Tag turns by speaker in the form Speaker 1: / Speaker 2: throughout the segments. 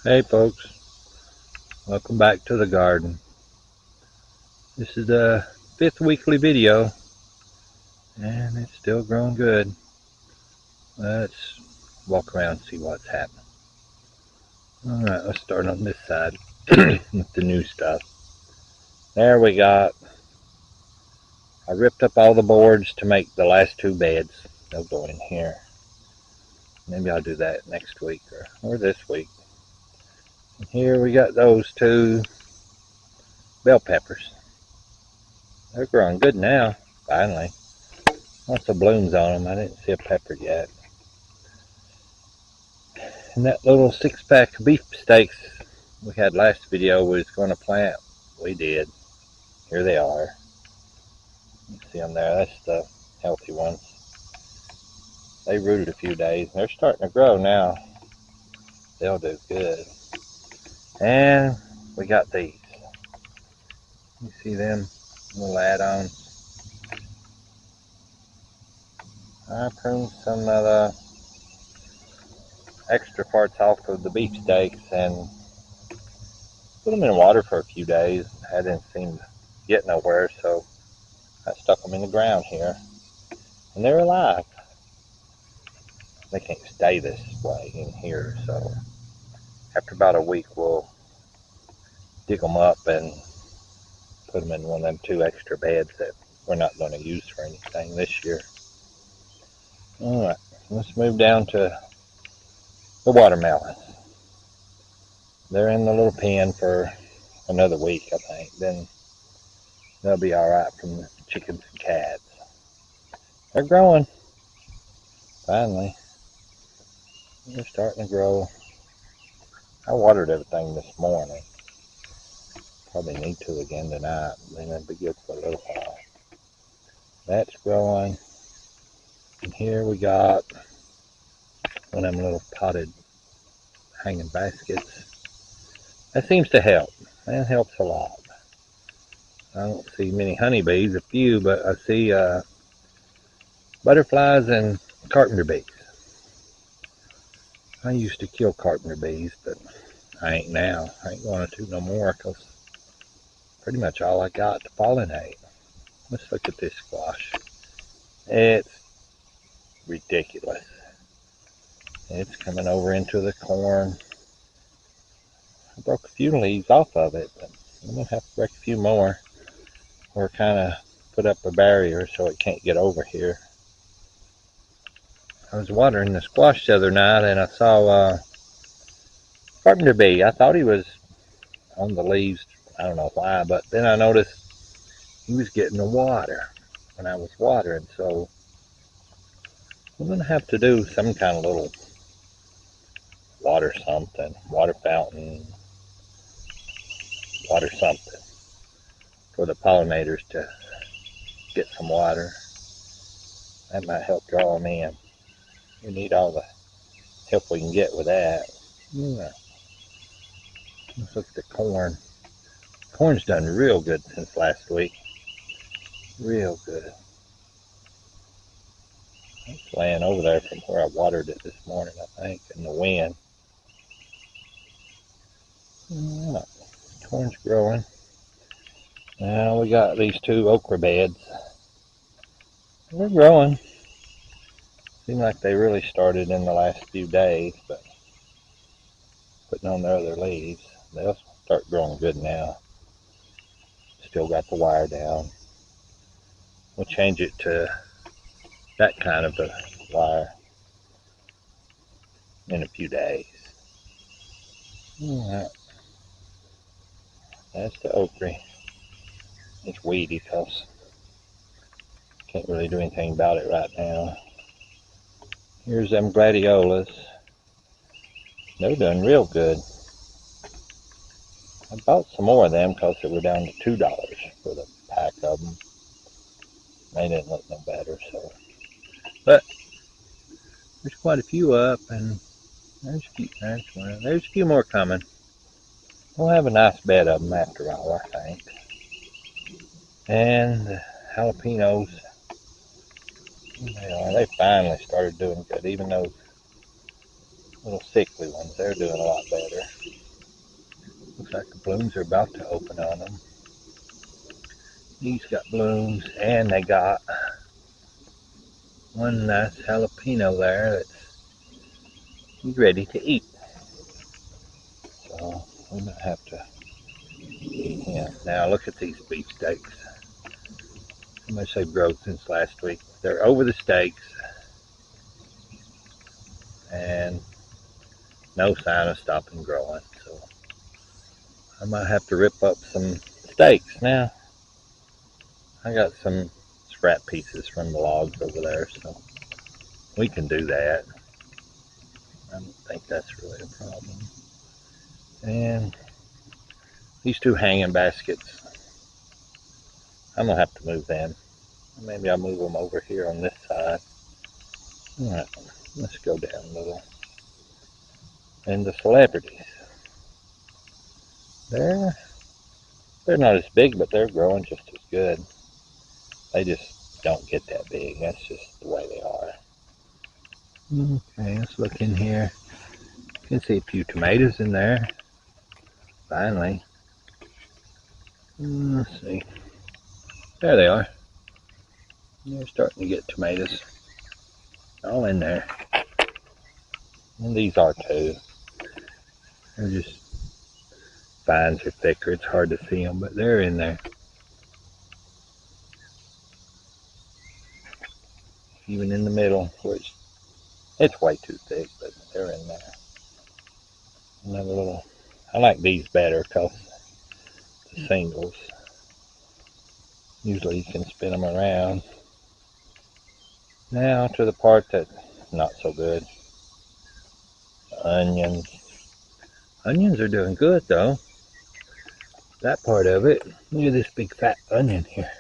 Speaker 1: Hey folks, welcome back to the garden. This is the 5th weekly video and it's still growing good. Let's walk around and see what's happening. Alright, let's start on this side with the new stuff. There we got, I ripped up all the boards to make the last 2 beds. They'll go in here. Maybe I'll do that next week or this week. And here we got those 2 bell peppers. They're growing good now, finally. Lots of blooms on them. I didn't see a pepper yet. And that little 6-pack of beef steaks we had last video was going to plant. We did. Here they are. You see them there. That's the healthy ones. They rooted a few days. They're starting to grow now. They'll do good. And we got these. You see them little add-ons? I pruned some of the extra parts off of the beef steaks and put them in water for a few days. I didn't seem to get nowhere, so I stuck them in the ground here. And they're alive. They can't stay this way in here, so after about a week we'll dig them up and put them in one of them 2 extra beds that we're not going to use for anything this year. Alright, let's move down to the watermelons. They're in the little pen for another week, I think. Then they'll be alright from the chickens and cats. They're growing. Finally. They're starting to grow. I watered everything this morning. Probably need to again tonight. Then it'll be good for a little while. That's growing. And here we got one of them little potted hanging baskets. That seems to help. That helps a lot. I don't see many honeybees, a few, but I see butterflies and carpenter bees. I used to kill carpenter bees, but I ain't now. I ain't going to no more because pretty much all I got to pollinate. Let's look at this squash. It's ridiculous. It's coming over into the corn. I broke a few leaves off of it, but I'm going to have to break a few more or kind of put up a barrier so it can't get over here. I was watering the squash the other night and I saw a carpenter bee. I thought he was on the leaves. I don't know why, but then I noticed he was getting the water when I was watering. So I'm going to have to do some kind of little water something, water fountain, water something for the pollinators to get some water. That might help draw them in. We need all the help we can get with that. Yeah. Let's look at the corn. Corn's done real good since last week. Real good. It's laying over there from where I watered it this morning, I think, in the wind. Yeah. Corn's growing. Now we got these 2 okra beds. They're growing. Seem like they really started in the last few days, but putting on their other leaves. They'll start growing good now. Still got the wire down. We'll change it to that kind of a wire in a few days. Alright. That's the okra. It's weedy because can't really do anything about it right now. Here's them gladiolas. They're doing real good. I bought some more of them because they were down to $2 for the pack of them. They didn't look no better, so. But there's quite a few up, and there's a few more coming. We'll have a nice bed of them after all, I think. And the jalapenos, they finally started doing good, even though little sickly ones, they're doing a lot better. Looks like the blooms are about to open on them. These got blooms, and they got one nice jalapeno there that's ready to eat. So we might have to, yeah. Now look at these beefsteaks. How much they've grown since last week. They're over the stakes, and no sign of stopping growing. So I might have to rip up some steaks. Now I got some scrap pieces from the logs over there, so we can do that. I don't think that's really a problem. And these two hanging baskets, I'm gonna have to move them. Maybe I'll move them over here on this side. All right, let's go down a little. And the celebrities, they're not as big, but they're growing just as good. They just don't get that big. That's just the way they are. Okay, let's look in here. You can see a few tomatoes in there. Finally. Let's see. There they are. They're starting to get tomatoes. All in there. And these are too. They're just vines are thicker. It's hard to see them, but they're in there. Even in the middle, which it's way too thick, but they're in there. Another little. I like these better because the singles. Usually you can spin them around. Now to the part that's not so good. Onions. Onions are doing good though. That part of it. Look at this big fat onion here.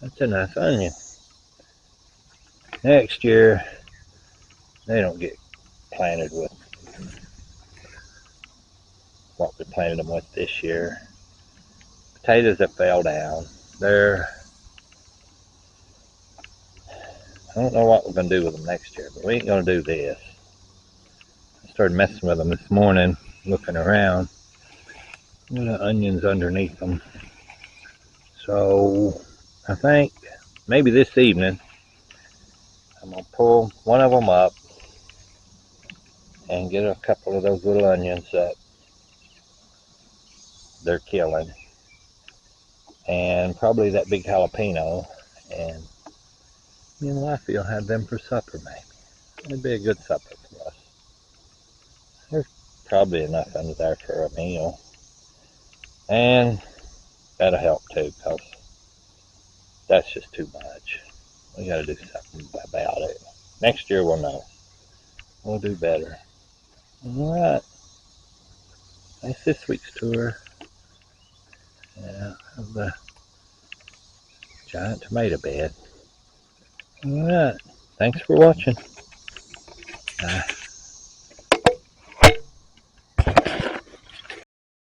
Speaker 1: That's a nice onion. Next year, they don't get planted with what we planted them with this year. Potatoes that fell down. I don't know what we're going to do with them next year, but we ain't going to do this. I started messing with them this morning, looking around. Look at the onions underneath them. So I think maybe this evening I'm going to pull one of them up and get a couple of those little onions that they're killing, and probably that big jalapeno, and me and Wifey will have them for supper maybe. It'd be a good supper for us. There's probably enough under there for a meal, and that'll help too, because that's just too much. We got to do something about it. Next year we'll know. We'll do better. All right. That's this week's tour. Yeah, of the giant tomato bed. All right. Thanks for watching. Bye.